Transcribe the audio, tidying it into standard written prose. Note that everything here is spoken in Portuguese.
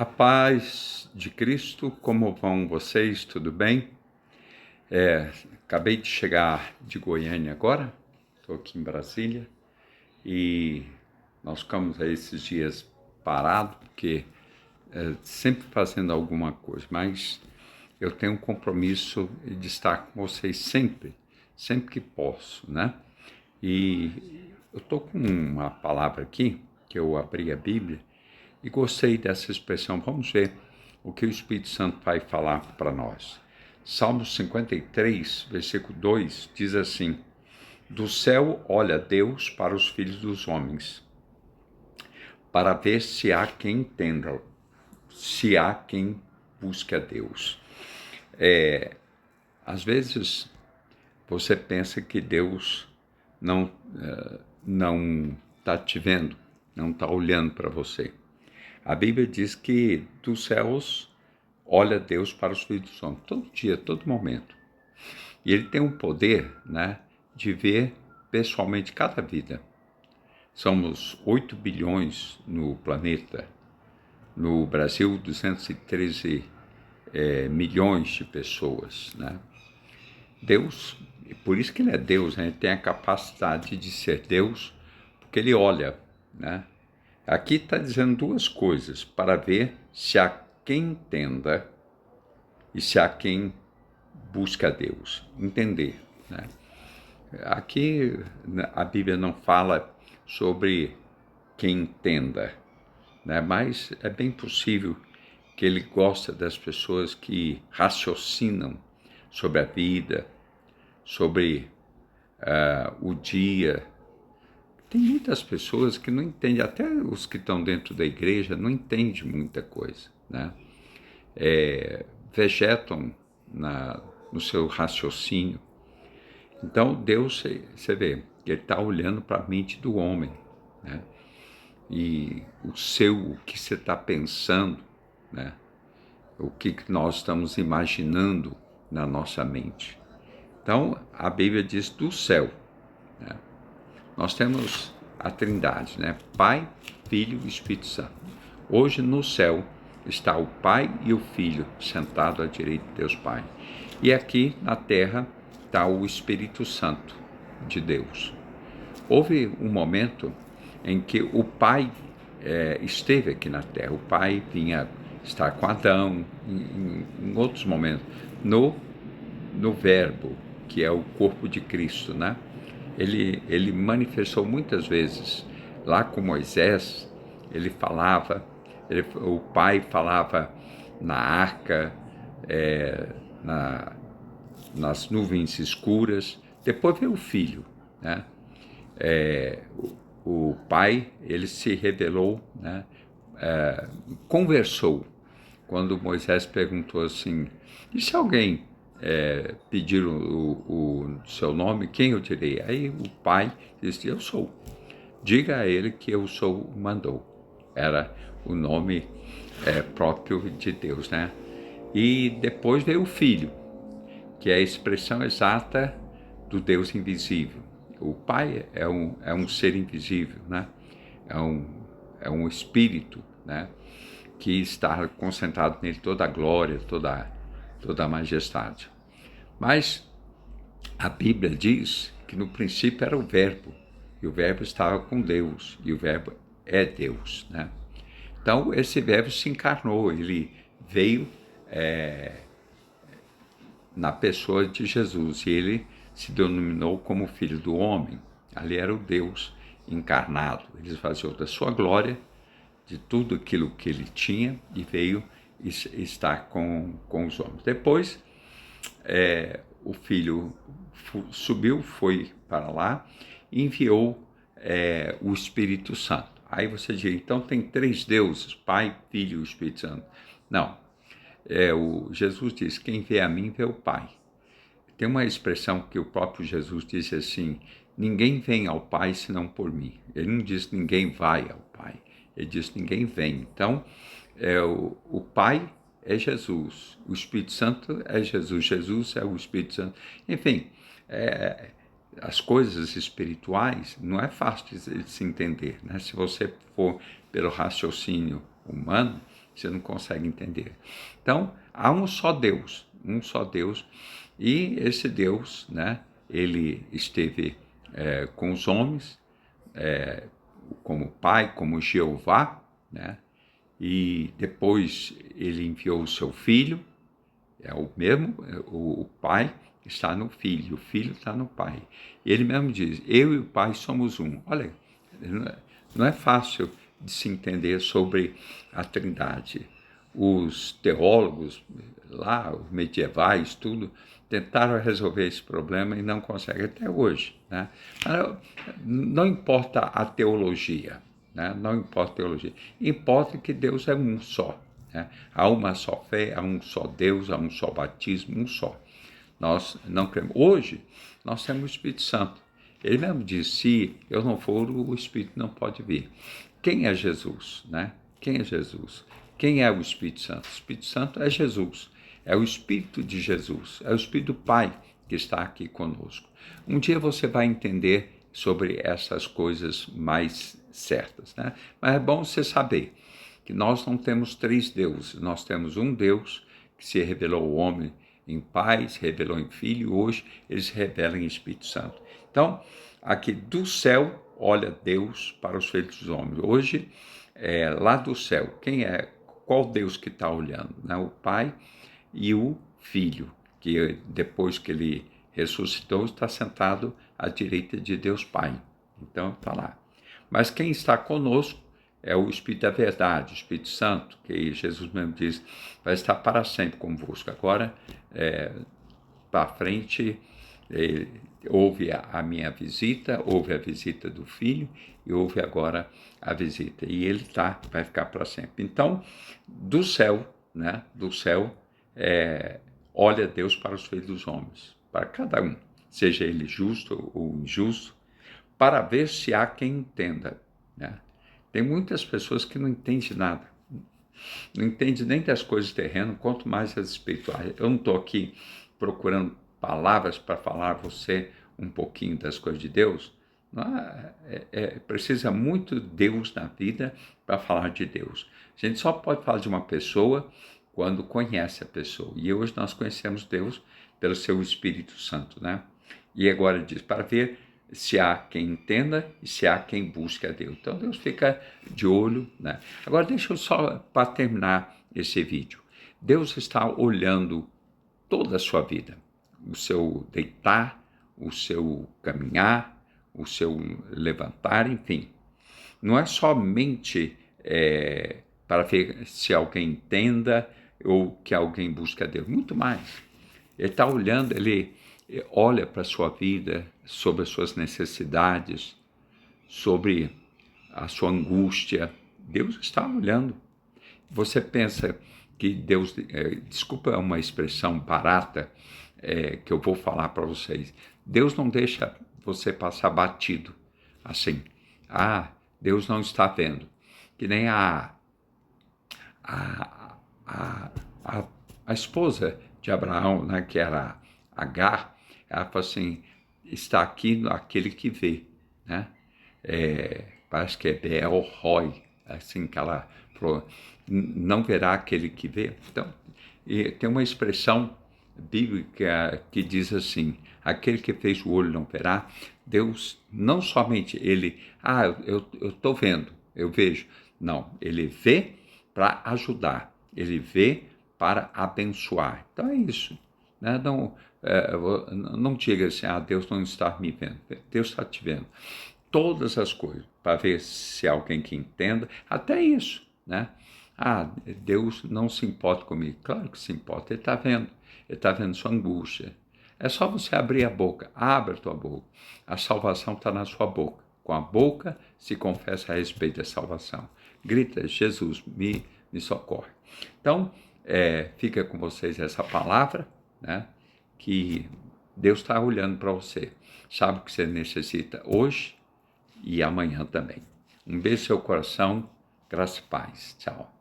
A paz de Cristo, como vão vocês? Tudo bem? Acabei de chegar de Goiânia agora, estou aqui em Brasília e nós ficamos aí esses dias parados, porque sempre fazendo alguma coisa, mas eu tenho um compromisso de estar com vocês sempre que posso, né? E eu estou com uma palavra aqui, que eu abri a Bíblia, e gostei dessa expressão. Vamos ver o que o Espírito Santo vai falar para nós. Salmo 53, versículo 2, diz assim: do céu olha Deus para os filhos dos homens, para ver se há quem entenda, se há quem busque a Deus. Às vezes você pensa que Deus não está te vendo, não está olhando para você. A Bíblia diz que dos céus olha Deus para os filhos dos homens, todo dia, todo momento. E Ele tem um poder, né, de ver pessoalmente cada vida. Somos 8 bilhões no planeta. No Brasil, 213 milhões de pessoas, né? Deus, por isso que Ele é Deus, né? Ele tem a capacidade de ser Deus, porque Ele olha, né? Aqui está dizendo duas coisas, para ver se há quem entenda e se há quem busca a Deus, entender, né? Aqui a Bíblia não fala sobre quem entenda, né? Mas é bem possível que Ele gosta das pessoas que raciocinam sobre a vida, sobre o dia. Tem muitas pessoas que não entendem, até os que estão dentro da igreja não entendem muita coisa, né? Vegetam no seu raciocínio. Então Deus, você vê, Ele está olhando para a mente do homem, né? E o que você está pensando, né? O que nós estamos imaginando na nossa mente. Então a Bíblia diz do céu, né? Nós temos a Trindade, né? Pai, Filho e Espírito Santo. Hoje no céu está o Pai e o Filho sentado à direita de Deus Pai. E aqui na terra está o Espírito Santo de Deus. Houve um momento em que o Pai esteve aqui na terra. O Pai vinha estar com Adão, em outros momentos, no Verbo, que é o corpo de Cristo, né? Ele manifestou muitas vezes. Lá com Moisés, ele falava, o Pai falava na arca, nas nuvens escuras. Depois veio o Filho, né? O Pai, ele se revelou, né? Conversou. Quando Moisés perguntou assim, e se alguém pedir o seu nome, quem eu direi? Aí o Pai disse, eu sou. Diga a ele que eu sou, mandou. Era o nome próprio de Deus, né? E depois veio o Filho, que é a expressão exata do Deus invisível. O Pai é um ser invisível, né? É um espírito, né? Que está concentrado nele toda a glória, toda a majestade. Mas a Bíblia diz que no princípio era o Verbo, e o Verbo estava com Deus, e o Verbo é Deus, né? Então esse Verbo se encarnou, ele veio na pessoa de Jesus, e ele se denominou como Filho do Homem. Ali era o Deus encarnado, ele esvaziou da sua glória, de tudo aquilo que ele tinha, e veio estar com os homens. Depois, o Filho subiu, foi para lá, e enviou o Espírito Santo. Aí você diz, então tem 3 deuses, Pai, Filho e Espírito Santo. Não, Jesus diz, quem vê a mim vê o Pai. Tem uma expressão que o próprio Jesus disse assim, ninguém vem ao Pai senão por mim. Ele não diz ninguém vai ao Pai, ele diz ninguém vem. Então, o Pai é Jesus, o Espírito Santo é Jesus, Jesus é o Espírito Santo. Enfim, as coisas espirituais não é fácil de se entender, né? Se você for pelo raciocínio humano, você não consegue entender. Então, há um só Deus, e esse Deus, né, ele esteve com os homens, como Pai, como Jeová, né, e depois ele enviou o seu Filho, é o mesmo, o Pai está no Filho, o Filho está no Pai. E ele mesmo diz, eu e o Pai somos um. Olha, não é fácil de se entender sobre a Trindade. Os teólogos lá, os medievais, tudo, tentaram resolver esse problema e não conseguem até hoje, né? Não importa a teologia, né? Não importa a teologia. Importa que Deus é um só, né? Há uma só fé, há um só Deus, há um só batismo, um só. Nós não cremos. Hoje, nós temos o Espírito Santo. Ele mesmo disse, se eu não for, o Espírito não pode vir. Quem é Jesus, né? Quem é Jesus? Quem é o Espírito Santo? O Espírito Santo é Jesus. É o Espírito de Jesus. É o Espírito do Pai que está aqui conosco. Um dia você vai entender sobre essas coisas mais certas, né? Mas é bom você saber que nós não temos três deuses. Nós temos um Deus que se revelou ao homem em Pai, se revelou em Filho, e hoje ele se revela em Espírito Santo. Então, aqui do céu, olha Deus para os filhos dos homens. Hoje, lá do céu, qual Deus que está olhando? Né? O Pai e o Filho, que depois que ele ressuscitou, está sentado à direita de Deus Pai. Então, está lá. Mas quem está conosco é o Espírito da Verdade, o Espírito Santo, que Jesus mesmo diz, vai estar para sempre convosco. Agora, para frente, houve a minha visita, houve a visita do Filho e houve agora a visita. E ele vai ficar para sempre. Então, do céu, né, olha Deus para os filhos dos homens, para cada um, seja ele justo ou injusto, para ver se há quem entenda, né? Tem muitas pessoas que não entendem nada, não entendem nem das coisas terrenas, quanto mais as espirituais. Eu não estou aqui procurando palavras para falar a você um pouquinho das coisas de Deus. Precisa muito Deus na vida para falar de Deus. A gente só pode falar de uma pessoa quando conhece a pessoa. E hoje nós conhecemos Deus pelo seu Espírito Santo, né? E agora diz, para ver se há quem entenda e se há quem busque a Deus. Então Deus fica de olho, né? Agora deixa eu só, para terminar esse vídeo, Deus está olhando toda a sua vida, o seu deitar, o seu caminhar, o seu levantar, enfim. Não é somente para ver se alguém entenda ou que alguém busque a Deus, muito mais. Ele está olhando, ele olha para a sua vida, sobre as suas necessidades, sobre a sua angústia. Deus está olhando. Você pensa que Deus, desculpa uma expressão barata que eu vou falar para vocês, Deus não deixa você passar batido, assim, Deus não está vendo, que nem a esposa de Abraão, né, que era Agar, ela falou assim, está aqui aquele que vê, né? Parece que é Be'el Roi, assim que ela falou, não verá aquele que vê. Então, tem uma expressão bíblica que diz assim, aquele que fez o olho não verá. Deus, não somente ele, eu estou vendo, eu vejo. Não, ele vê para ajudar, ele vê para abençoar. Então é isso, né? Não diga assim, Deus não está me vendo. Deus está te vendo. Todas as coisas, para ver se alguém que entenda, até isso, né? Deus não se importa comigo. Claro que se importa, ele está vendo sua angústia. É só você abrir a boca, abre a tua boca. A salvação está na sua boca. Com a boca se confessa a respeito da salvação. Grita, Jesus, me socorre. Então, fica com vocês essa palavra, né? Que Deus está olhando para você. Sabe o que você necessita hoje e amanhã também. Um beijo no seu coração. Graça e paz. Tchau.